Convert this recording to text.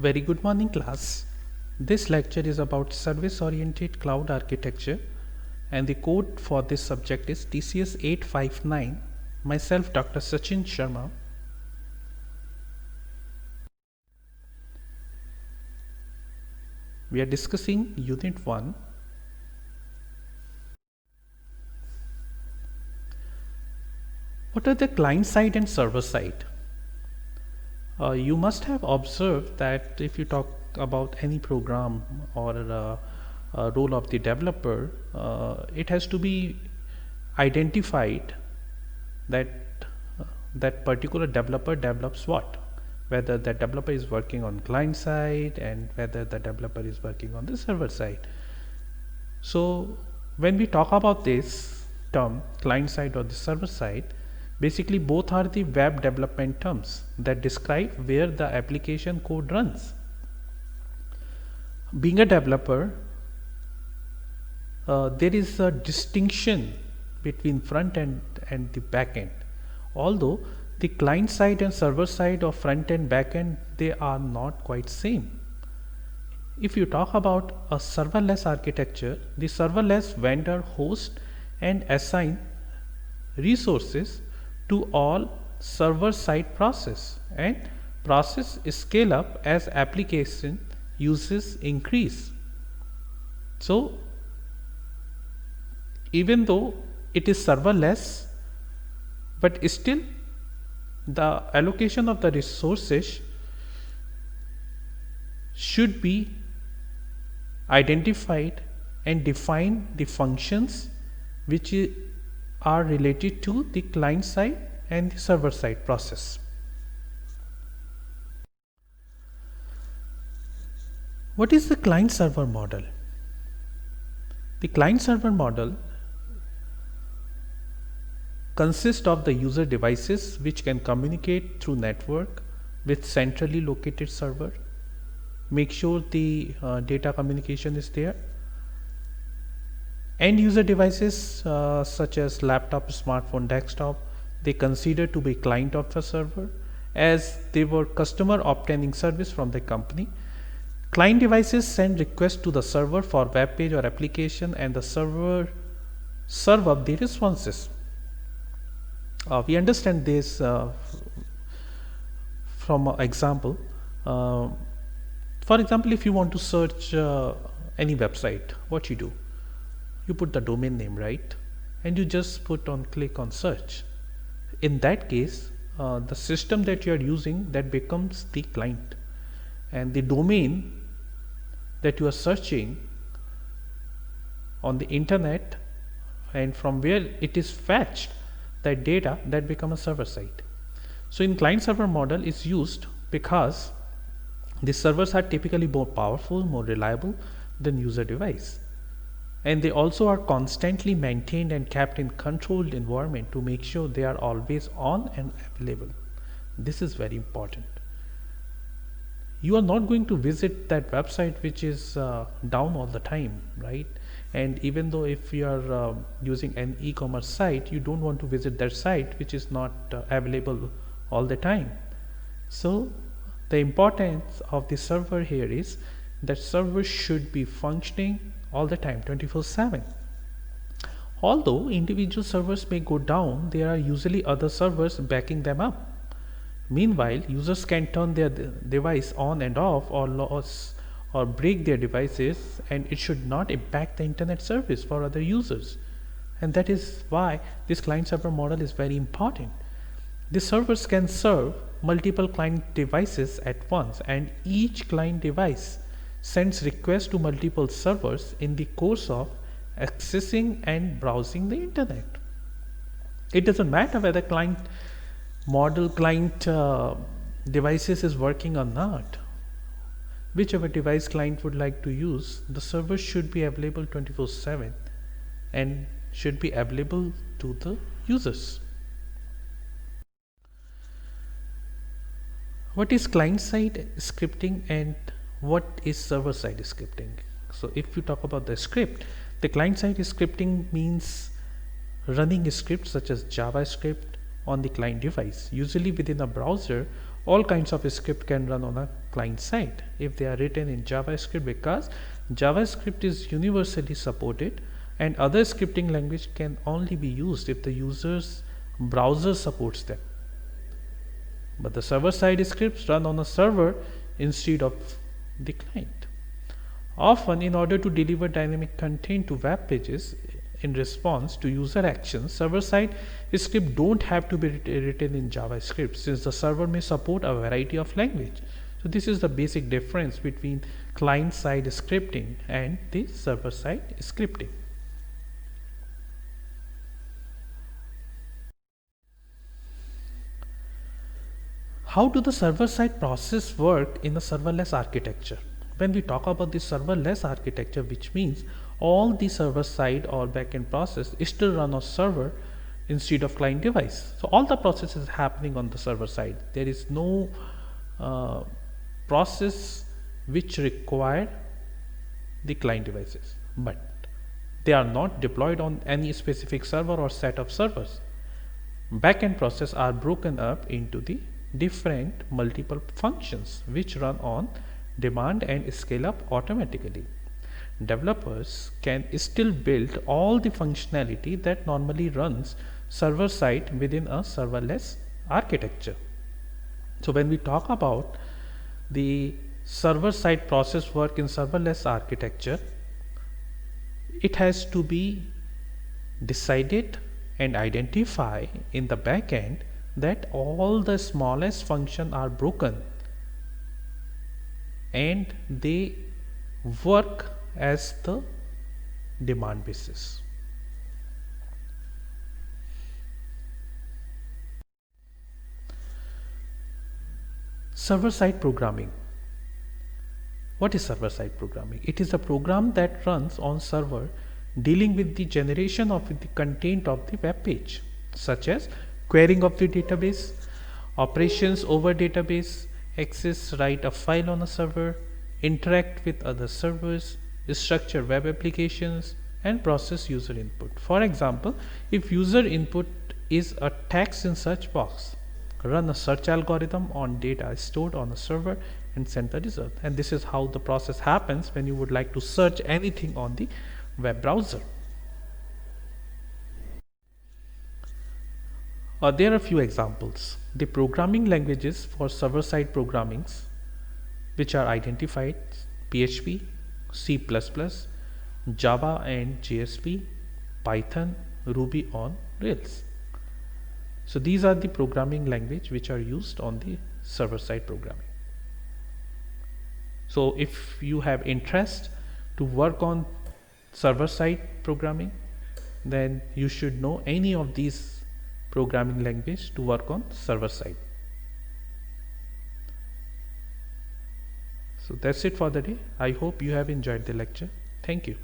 Very good morning, class. This lecture is about service-oriented cloud architecture, and the code for this subject is TCS 859. Myself, Dr. Sachin Sharma. We are discussing Unit 1. What are the client side and server side? You must have observed that if you talk about any program or a role of the developer, it has to be identified that that particular developer develops what, whether that developer is working on client side and whether the developer is working on the server side. So when we talk about this term, client side or the server side, basically both are the web development terms that describe where the application code runs. Being a developer, there is a distinction between front end and the back end. Although the client side and server side of front end back end, they are not quite same. If you talk about a serverless architecture, the serverless vendor host and assign resources to all server side process, and process scale up as application uses increase. So even though it is serverless, but still the allocation of the resources should be identified and define the functions which are related to the client side and the server side process. What is the client server model? The client server model consists of the user devices which can communicate through network with centrally located server, make sure the data communication is there. End user devices such as laptop, smartphone, desktop, they consider to be client of the server as they were customer obtaining service from the company. Client devices send requests to the server for web page or application, and the server serve up the responses. We understand this from an example. For example, if you want to search any website, what you do? You put the domain name, right? And you just click on search. In that case, the system that you are using, that becomes the client, and the domain that you are searching on the internet and from where it is fetched, that data, that become a server side. So in client server model is used because the servers are typically more powerful, more reliable than user device, and they also are constantly maintained and kept in controlled environment to make sure they are always on and available. This is very important. You are not going to visit that website which is down all the time, right? And even though if you are using an e-commerce site, you don't want to visit that site which is not available all the time. So the importance of the server here is that server should be functioning all the time, 24/7. Although individual servers may go down, there are usually other servers backing them up. Meanwhile, users can turn their device on and off, or lose or break their devices, and it should not impact the internet service for other users. And that is why this client server model is very important. The servers can serve multiple client devices at once, and each client device sends requests to multiple servers in the course of accessing and browsing the internet. It doesn't matter whether client devices is working or not. Whichever device client would like to use, the server should be available 24/7 and should be available to the users. What is client side scripting and what is server side scripting? So if you talk about the script, the client side scripting means running scripts such as JavaScript on the client device, usually within a browser all kinds of script can run on a client side if they are written in JavaScript, because JavaScript is universally supported and other scripting language can only be used if the user's browser supports them. But the server-side scripts run on a server instead of the client. Often, in order to deliver dynamic content to web pages in response to user actions, server-side script don't have to be written in JavaScript, since the server may support a variety of language. So this is the basic difference between client-side scripting and the server-side scripting. How do the server-side process work in a serverless architecture? When we talk about the serverless architecture, which means all the server-side or backend process is still run on server instead of client device. So all the process is happening on the server side. There is no process which require the client devices, but they are not deployed on any specific server or set of servers. Backend process are broken up into the different multiple functions which run on demand and scale up automatically. Developers can still build all the functionality that normally runs server side within a serverless architecture. So when we talk about the server side process work in serverless architecture, it has to be decided and identify in the backend that all the smallest functions are broken and they work as the demand basis. Server-side programming. What is server-side programming? It is a program that runs on server dealing with the generation of the content of the web page, such as querying of the database, operations over database, access, write a file on a server, interact with other servers, structure web applications, and process user input. For example, if user input is a text in search box, run a search algorithm on data stored on a server and send the result. And this is how the process happens when you would like to search anything on the web browser. There are a few examples. The programming languages for server-side programmings which are identified: PHP, C++, Java and JSP, Python, Ruby on Rails. So these are the programming language which are used on the server-side programming. So if you have interest to work on server-side programming, then you should know any of these programming language to work on server side. So that's it for the day. I hope you have enjoyed the lecture. Thank you.